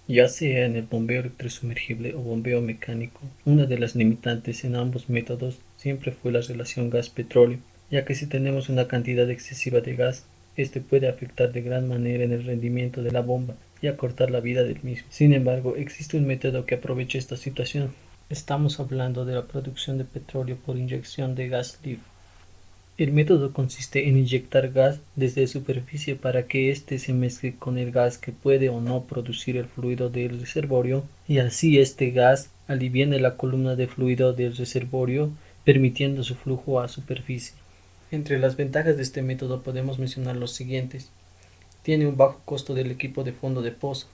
Ya sea en el bombeo electrosumergible o bombeo mecánico, una de las limitantes en ambos métodos siempre fue la relación gas-petróleo, ya que si tenemos una cantidad excesiva de gas, este puede afectar de gran manera en el rendimiento de la bomba y acortar la vida del mismo. Sin embargo, existe un método que aprovecha esta situación. Estamos hablando de la producción de petróleo por inyección de gas libre. El método consiste en inyectar gas desde superficie para que éste se mezcle con el gas que puede o no producir el fluido del reservorio y así este gas aliviane la columna de fluido del reservorio permitiendo su flujo a superficie. Entre las ventajas de este método podemos mencionar los siguientes. Tiene un bajo costo del equipo de fondo de pozo.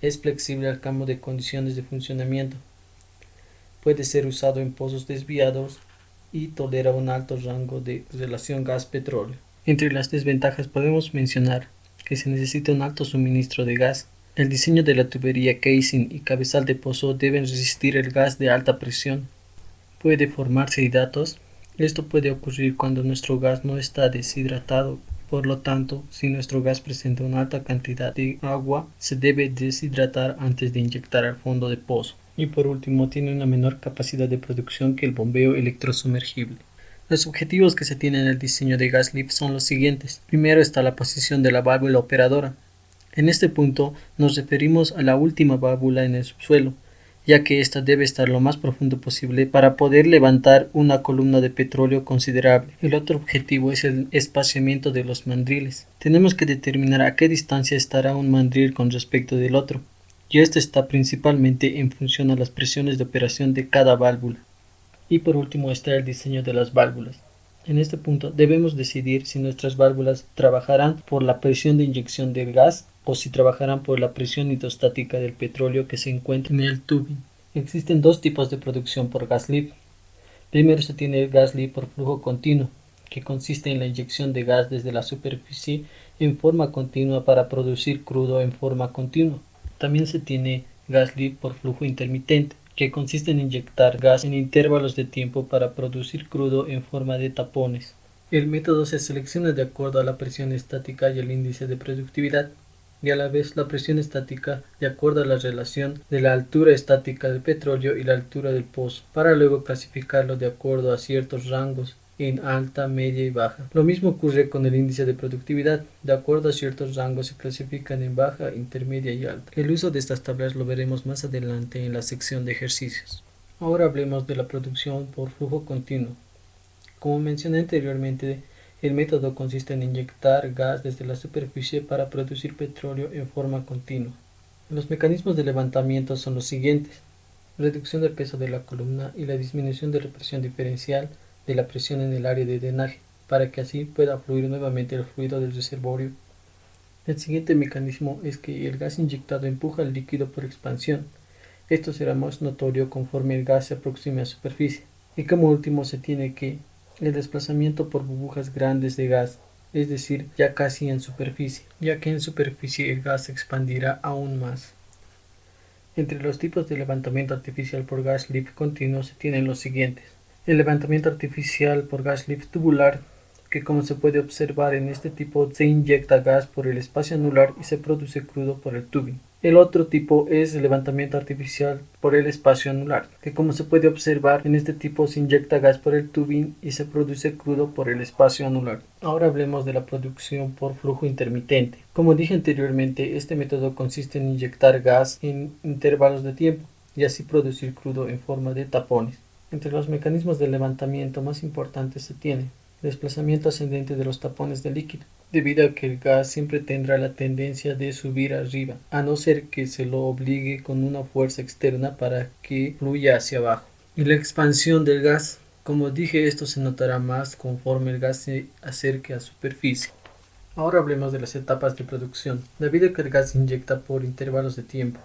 Es flexible al cambio de condiciones de funcionamiento. Puede ser usado en pozos desviados y tolera un alto rango de relación gas-petróleo. Entre las desventajas podemos mencionar que se necesita un alto suministro de gas. El diseño de la tubería, casing y cabezal de pozo deben resistir el gas de alta presión. Puede formarse hidratos. Esto puede ocurrir cuando nuestro gas no está deshidratado. Por lo tanto, si nuestro gas presenta una alta cantidad de agua, se debe deshidratar antes de inyectar al fondo de pozo. Y por último, tiene una menor capacidad de producción que el bombeo electrosumergible. Los objetivos que se tienen en el diseño de gas lift son los siguientes. Primero está la posición de la válvula operadora. En este punto nos referimos a la última válvula en el subsuelo, ya que ésta debe estar lo más profundo posible para poder levantar una columna de petróleo considerable. El otro objetivo es el espaciamiento de los mandriles. Tenemos que determinar a qué distancia estará un mandril con respecto del otro, y esto está principalmente en función a las presiones de operación de cada válvula. Y por último está el diseño de las válvulas. En este punto debemos decidir si nuestras válvulas trabajarán por la presión de inyección del gas o si trabajarán por la presión hidrostática del petróleo que se encuentra en el tubing. Existen dos tipos de producción por gas lift. Primero se tiene el gas lift por flujo continuo, que consiste en la inyección de gas desde la superficie en forma continua para producir crudo en forma continua. También se tiene gas lift por flujo intermitente, que consiste en inyectar gas en intervalos de tiempo para producir crudo en forma de tapones. El método se selecciona de acuerdo a la presión estática y el índice de productividad, y a la vez la presión estática de acuerdo a la relación de la altura estática del petróleo y la altura del pozo, para luego clasificarlo de acuerdo a ciertos rangos en alta, media y baja. Lo mismo ocurre con el índice de productividad. De acuerdo a ciertos rangos se clasifican en baja, intermedia y alta. El uso de estas tablas lo veremos más adelante en la sección de ejercicios. Ahora hablemos de la producción por flujo continuo. Como mencioné anteriormente, el método consiste en inyectar gas desde la superficie para producir petróleo en forma continua. Los mecanismos de levantamiento son los siguientes: reducción del peso de la columna y la disminución de la presión diferencial de la presión en el área de drenaje, para que así pueda fluir nuevamente el fluido del reservorio. El siguiente mecanismo es que el gas inyectado empuja el líquido por expansión. Esto será más notorio conforme el gas se aproxime a superficie. Y como último se tiene que el desplazamiento por burbujas grandes de gas, es decir, ya casi en superficie, ya que en superficie el gas se expandirá aún más. Entre los tipos de levantamiento artificial por gas lift continuo se tienen los siguientes: el levantamiento artificial por gas lift tubular, que como se puede observar en este tipo se inyecta gas por el espacio anular y se produce crudo por el tubing. El otro tipo es el levantamiento artificial por el espacio anular, que como se puede observar en este tipo se inyecta gas por el tubing y se produce crudo por el espacio anular. Ahora hablemos de la producción por flujo intermitente. Como dije anteriormente, este método consiste en inyectar gas en intervalos de tiempo y así producir crudo en forma de tapones. Entre los mecanismos de levantamiento más importantes se tiene desplazamiento ascendente de los tapones de líquido, debido a que el gas siempre tendrá la tendencia de subir arriba, a no ser que se lo obligue con una fuerza externa para que fluya hacia abajo. Y la expansión del gas, como dije, esto se notará más conforme el gas se acerque a superficie. Ahora hablemos de las etapas de producción, debido a que el gas se inyecta por intervalos de tiempo.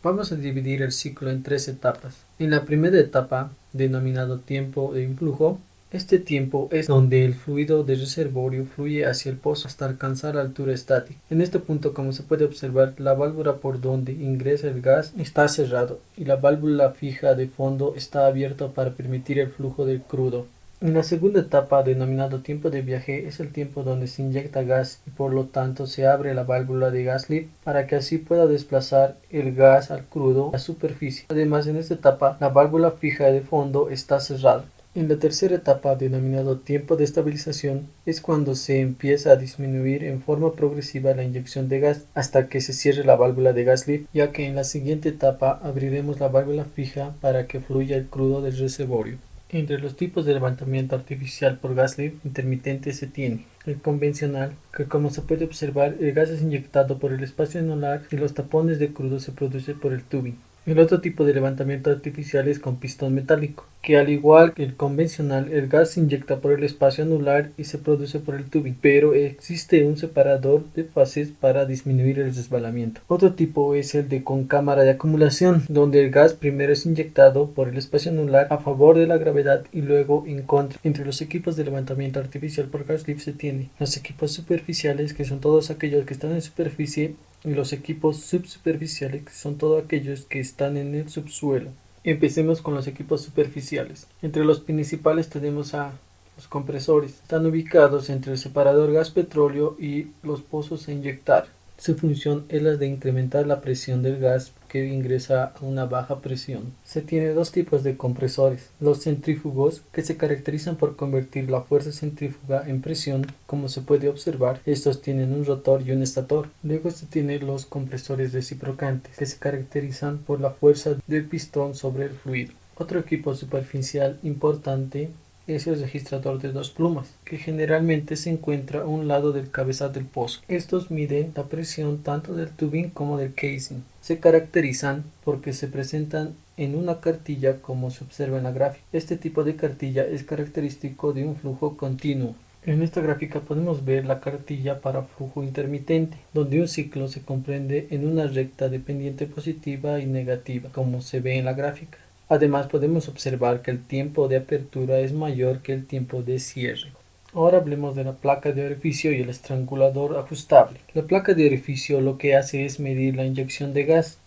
Vamos a dividir el ciclo en tres etapas. En la primera etapa, denominado tiempo de influjo, este tiempo es donde el fluido del reservorio fluye hacia el pozo hasta alcanzar la altura estática. En este punto, como se puede observar, la válvula por donde ingresa el gas está cerrado y la válvula fija de fondo está abierta para permitir el flujo del crudo. En la segunda etapa, denominado tiempo de viaje, es el tiempo donde se inyecta gas y por lo tanto se abre la válvula de gas lift para que así pueda desplazar el gas al crudo a la superficie. Además, en esta etapa, la válvula fija de fondo está cerrada. En la tercera etapa, denominado tiempo de estabilización, es cuando se empieza a disminuir en forma progresiva la inyección de gas hasta que se cierre la válvula de gas lift, ya que en la siguiente etapa abriremos la válvula fija para que fluya el crudo del reservorio. Entre los tipos de levantamiento artificial por gas lift intermitente se tiene el convencional, que como se puede observar el gas es inyectado por el espacio anular y los tapones de crudo se producen por el tubing. El otro tipo de levantamiento artificial es con pistón metálico, que al igual que el convencional, el gas se inyecta por el espacio anular y se produce por el tubing, pero existe un separador de fases para disminuir el resbalamiento. Otro tipo es el de con cámara de acumulación, donde el gas primero es inyectado por el espacio anular a favor de la gravedad y luego en contra. Entre los equipos de levantamiento artificial por gas lift se tiene los equipos superficiales, que son todos aquellos que están en superficie, y los equipos subsuperficiales, que son todos aquellos que están en el subsuelo. Empecemos con los equipos superficiales. Entre los principales tenemos a los compresores. Están ubicados entre el separador gas-petróleo y los pozos a inyectar. Su función es la de incrementar la presión del gas que ingresa a una baja presión. Se tiene dos tipos de compresores: los centrífugos, que se caracterizan por convertir la fuerza centrífuga en presión. Como se puede observar, estos tienen un rotor y un estator. Luego se tienen los compresores reciprocantes, que se caracterizan por la fuerza del pistón sobre el fluido. Otro equipo superficial importante es el registrador de dos plumas, que generalmente se encuentra a un lado del cabezal del pozo. Estos miden la presión tanto del tubing como del casing. Se caracterizan porque se presentan en una cartilla, como se observa en la gráfica. Este tipo de cartilla es característico de un flujo continuo. En esta gráfica podemos ver la cartilla para flujo intermitente, donde un ciclo se comprende en una recta de pendiente positiva y negativa, como se ve en la gráfica. Además, podemos observar que el tiempo de apertura es mayor que el tiempo de cierre. Ahora hablemos de la placa de orificio y el estrangulador ajustable. La placa de orificio lo que hace es medir la inyección de gas,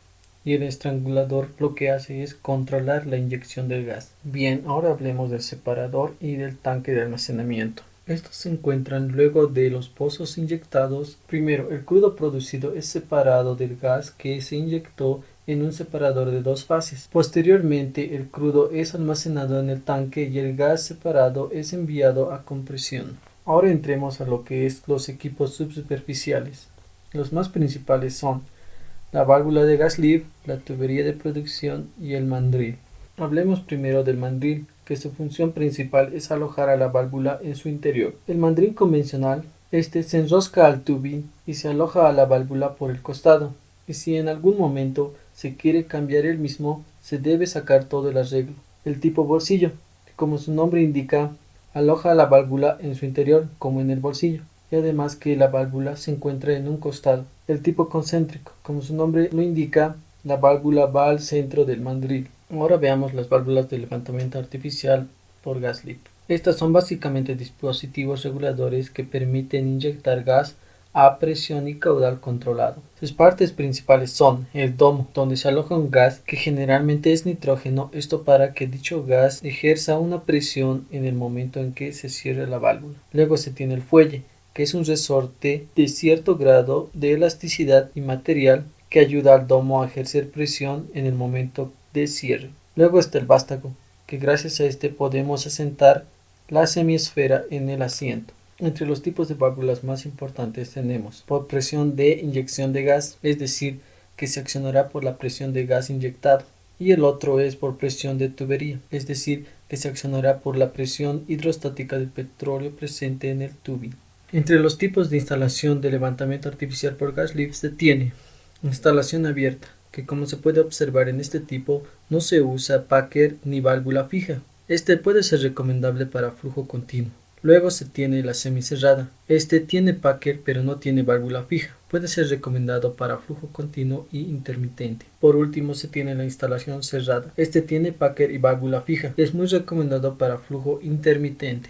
y el estrangulador lo que hace es controlar la inyección del gas. Bien, ahora hablemos del separador y del tanque de almacenamiento. Estos se encuentran luego de los pozos inyectados. Primero, el crudo producido es separado del gas que se inyectó en un separador de dos fases. Posteriormente, el crudo es almacenado en el tanque y el gas separado es enviado a compresión. Ahora entremos a lo que es los equipos subsuperficiales. Los más principales son la válvula de gas lift, la tubería de producción y el mandril. Hablemos primero del mandril, que su función principal es alojar a la válvula en su interior. El mandril convencional, se enrosca al tubing y se aloja a la válvula por el costado, y si en algún momento se quiere cambiar el mismo, se debe sacar todo el arreglo. El tipo bolsillo, que como su nombre indica, aloja a la válvula en su interior, como en el bolsillo, y además que la válvula se encuentra en un costado. El tipo concéntrico, como su nombre lo indica, la válvula va al centro del mandril. Ahora veamos las válvulas de levantamiento artificial por gas lift. Estas son básicamente dispositivos reguladores que permiten inyectar gas a presión y caudal controlado. Sus partes principales son el domo, donde se aloja un gas que generalmente es nitrógeno, esto para que dicho gas ejerza una presión en el momento en que se cierre la válvula. Luego se tiene el fuelle, que es un resorte de cierto grado de elasticidad y material que ayuda al domo a ejercer presión en el momento de cierre. Luego está el vástago, que gracias a este podemos asentar la semiesfera en el asiento. Entre los tipos de válvulas más importantes tenemos por presión de inyección de gas, es decir, que se accionará por la presión de gas inyectado, y el otro es por presión de tubería, es decir, que se accionará por la presión hidrostática del petróleo presente en el tubing. Entre los tipos de instalación de levantamiento artificial por gas lift se tiene instalación abierta, que como se puede observar en este tipo no se usa packer ni válvula fija. Este puede ser recomendable para flujo continuo. Luego se tiene la semicerrada. Este tiene packer pero no tiene válvula fija. Puede ser recomendado para flujo continuo y intermitente. Por último se tiene la instalación cerrada. Este tiene packer y válvula fija. Es muy recomendado para flujo intermitente.